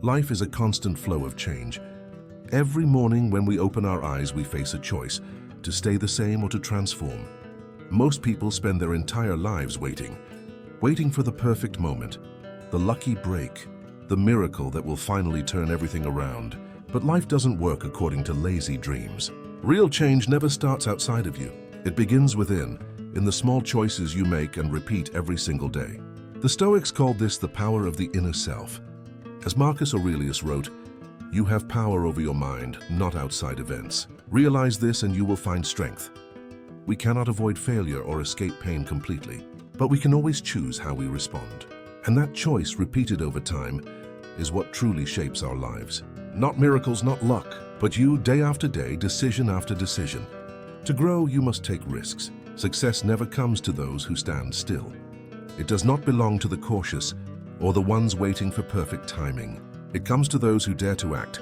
Life is a constant flow of change. Every morning when we open our eyes, we face a choice to stay the same or to transform. Most people spend their entire lives waiting for the perfect moment, the lucky break, the miracle that will finally turn everything around. But life doesn't work according to lazy dreams. Real change never starts outside of you. It begins within, in the small choices you make and repeat every single day. The Stoics called this the power of the inner self. As Marcus Aurelius wrote, "You have power over your mind, not outside events. Realize this and you will find strength." We cannot avoid failure or escape pain completely, but we can always choose how we respond. And that choice, repeated over time, is what truly shapes our lives. Not miracles, not luck, but you, day after day, decision after decision. To grow, you must take risks. Success never comes to those who stand still. It does not belong to the cautious or the ones waiting for perfect timing. It comes to those who dare to act,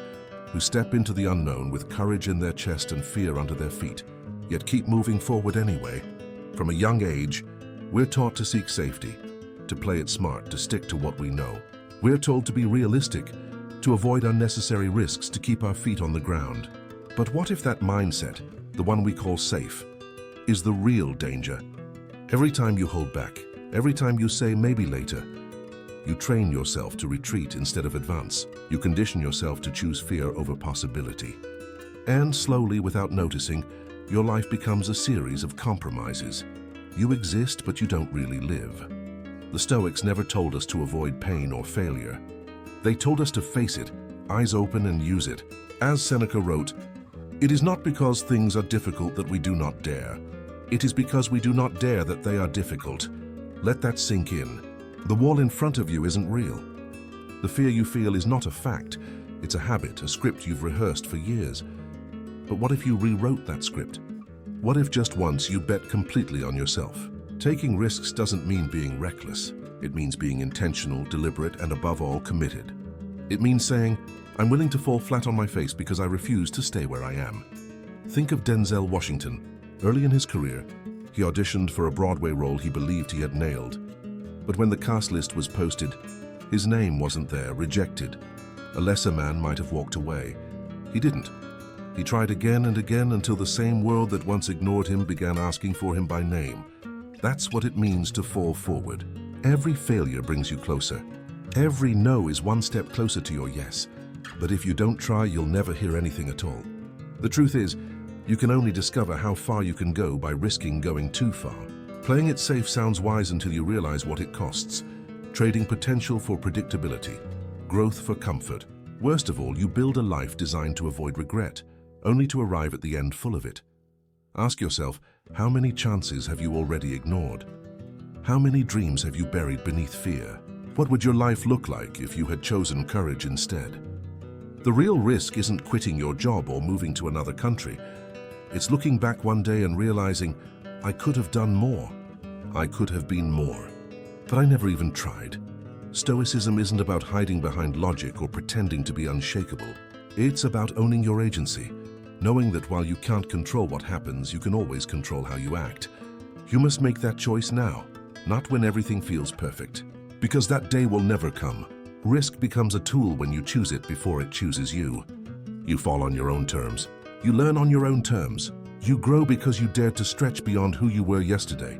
who step into the unknown with courage in their chest and fear under their feet, yet keep moving forward anyway. From a young age, we're taught to seek safety, to play it smart, to stick to what we know. We're told to be realistic, to avoid unnecessary risks, to keep our feet on the ground. But what if that mindset, the one we call safe, is the real danger? Every time you hold back, every time you say maybe later, you train yourself to retreat instead of advance. You condition yourself to choose fear over possibility. And slowly, without noticing, your life becomes a series of compromises. You exist, but you don't really live. The Stoics never told us to avoid pain or failure. They told us to face it, eyes open, and use it. As Seneca wrote, "It is not because things are difficult that we do not dare. It is because we do not dare that they are difficult." Let that sink in. The wall in front of you isn't real. The fear you feel is not a fact. It's a habit, a script you've rehearsed for years. But what if you rewrote that script? What if just once you bet completely on yourself? Taking risks doesn't mean being reckless. It means being intentional, deliberate, and above all, committed. It means saying, "I'm willing to fall flat on my face because I refuse to stay where I am." Think of Denzel Washington. Early in his career, he auditioned for a Broadway role he believed he had nailed. But when the cast list was posted, his name wasn't there, rejected. A lesser man might have walked away. He didn't. He tried again and again until the same world that once ignored him began asking for him by name. That's what it means to fall forward. Every failure brings you closer. Every no is one step closer to your yes. But if you don't try, you'll never hear anything at all. The truth is, you can only discover how far you can go by risking going too far. Playing it safe sounds wise until you realize what it costs. Trading potential for predictability, growth for comfort. Worst of all, you build a life designed to avoid regret, only to arrive at the end full of it. Ask yourself, how many chances have you already ignored? How many dreams have you buried beneath fear? What would your life look like if you had chosen courage instead? The real risk isn't quitting your job or moving to another country. It's looking back one day and realizing, I could have done more. I could have been more. But I never even tried. Stoicism isn't about hiding behind logic or pretending to be unshakable. It's about owning your agency, knowing that while you can't control what happens, you can always control how you act. You must make that choice now, not when everything feels perfect, because that day will never come. Risk becomes a tool when you choose it before it chooses you. You fall on your own terms. You learn on your own terms. You grow because you dared to stretch beyond who you were yesterday.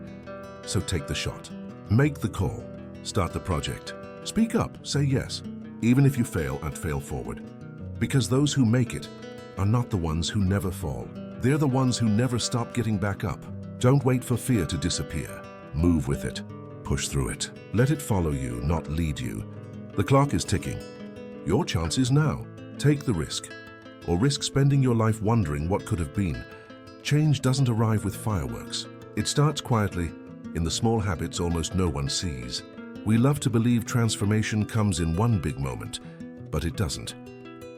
So take the shot. Make the call. Start the project. Speak up. Say yes, even if you fail and fail forward. Because those who make it are not the ones who never fall. They're the ones who never stop getting back up. Don't wait for fear to disappear. Move with it. Push through it. Let it follow you, not lead you. The clock is ticking. Your chance is now. Take the risk. Or risk spending your life wondering what could have been. Change doesn't arrive with fireworks. It starts quietly, in the small habits almost no one sees. We love to believe transformation comes in one big moment, but it doesn't.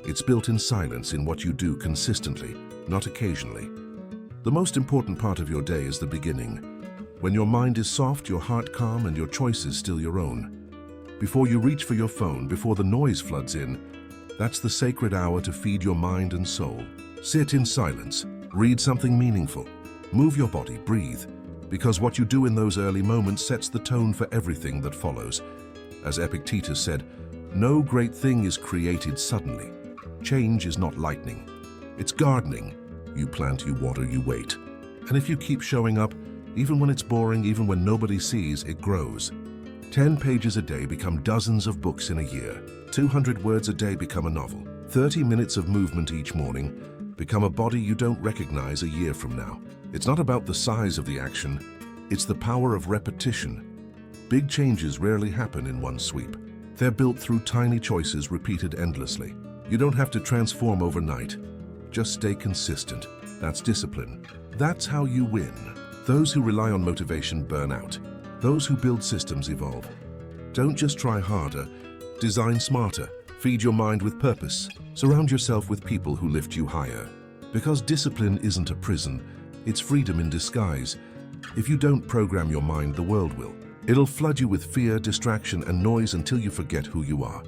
It's built in silence, in what you do consistently, not occasionally. The most important part of your day is the beginning. When your mind is soft, your heart calm, and your choices still your own. Before you reach for your phone, before the noise floods in, that's the sacred hour to feed your mind and soul. Sit in silence, read something meaningful, move your body, breathe, because what you do in those early moments sets the tone for everything that follows. As Epictetus said, No great thing is created suddenly. Change is not lightning. It's gardening. You plant, you water, you wait. And if you keep showing up, even when it's boring, even when nobody sees, it grows. 10 pages a day become dozens of books in a year. 200 words a day become a novel. 30 minutes of movement each morning become a body you don't recognize a year from now. It's not about the size of the action, it's the power of repetition. Big changes rarely happen in one sweep. They're built through tiny choices repeated endlessly. You don't have to transform overnight. Just stay consistent. That's discipline. That's how you win. Those who rely on motivation burn out. Those who build systems evolve. Don't just try harder. Design smarter. Feed your mind with purpose. Surround yourself with people who lift you higher. Because discipline isn't a prison, it's freedom in disguise. If you don't program your mind, the world will. It'll flood you with fear, distraction, and noise until you forget who you are.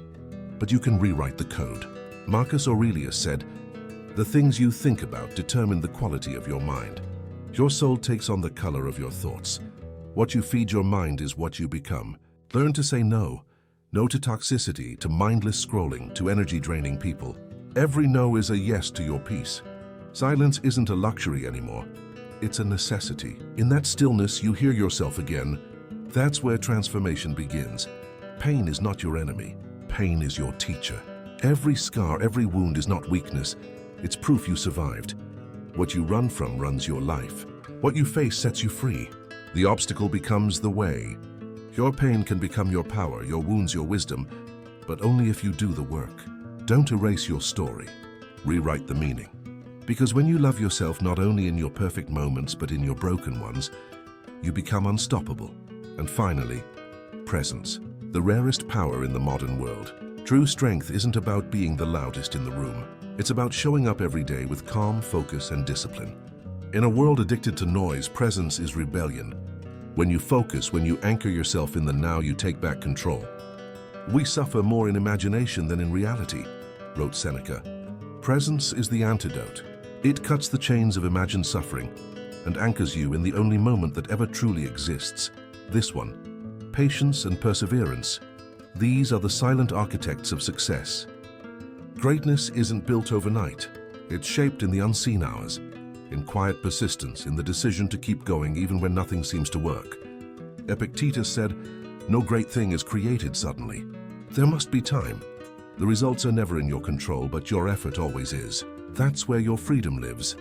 But you can rewrite the code. Marcus Aurelius said, "The things you think about determine the quality of your mind." Your soul takes on the color of your thoughts. What you feed your mind is what you become. Learn to say no. No to toxicity, to mindless scrolling, to energy-draining people. Every no is a yes to your peace. Silence isn't a luxury anymore. It's a necessity. In that stillness, you hear yourself again. That's where transformation begins. Pain is not your enemy. Pain is your teacher. Every scar, every wound is not weakness. It's proof you survived. What you run from runs your life. What you face sets you free. The obstacle becomes the way. Your pain can become your power, your wounds your wisdom, but only if you do the work. Don't erase your story. Rewrite the meaning. Because when you love yourself not only in your perfect moments but in your broken ones, you become unstoppable. And finally, presence. The rarest power in the modern world. True strength isn't about being the loudest in the room. It's about showing up every day with calm, focus, and discipline. In a world addicted to noise, presence is rebellion. When you focus, when you anchor yourself in the now, you take back control. "We suffer more in imagination than in reality," wrote Seneca. Presence is the antidote. It cuts the chains of imagined suffering and anchors you in the only moment that ever truly exists. This one. Patience and perseverance. These are the silent architects of success. Greatness isn't built overnight. It's shaped in the unseen hours, in quiet persistence, in the decision to keep going even when nothing seems to work. Epictetus said, "No great thing is created suddenly." There must be time. The results are never in your control, but your effort always is. That's where your freedom lives.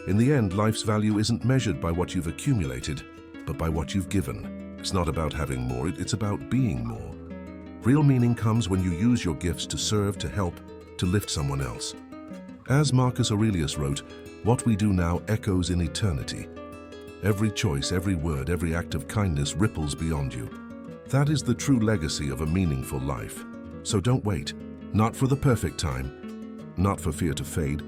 In the end, life's value isn't measured by what you've accumulated, but by what you've given. It's not about having more, it's about being more. Real meaning comes when you use your gifts to serve, to help, to lift someone else. As Marcus Aurelius wrote, "What we do now echoes in eternity." Every choice, every word, every act of kindness ripples beyond you. That is the true legacy of a meaningful life. So don't wait. Not for the perfect time. Not for fear to fade.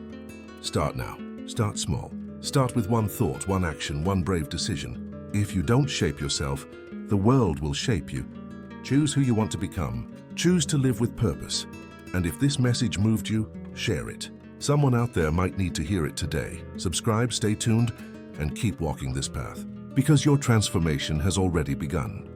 Start now. Start small. Start with one thought, one action, one brave decision. If you don't shape yourself, the world will shape you. Choose who you want to become. Choose to live with purpose. And if this message moved you, share it. Someone out there might need to hear it today. Subscribe, stay tuned, and keep walking this path. Because your transformation has already begun.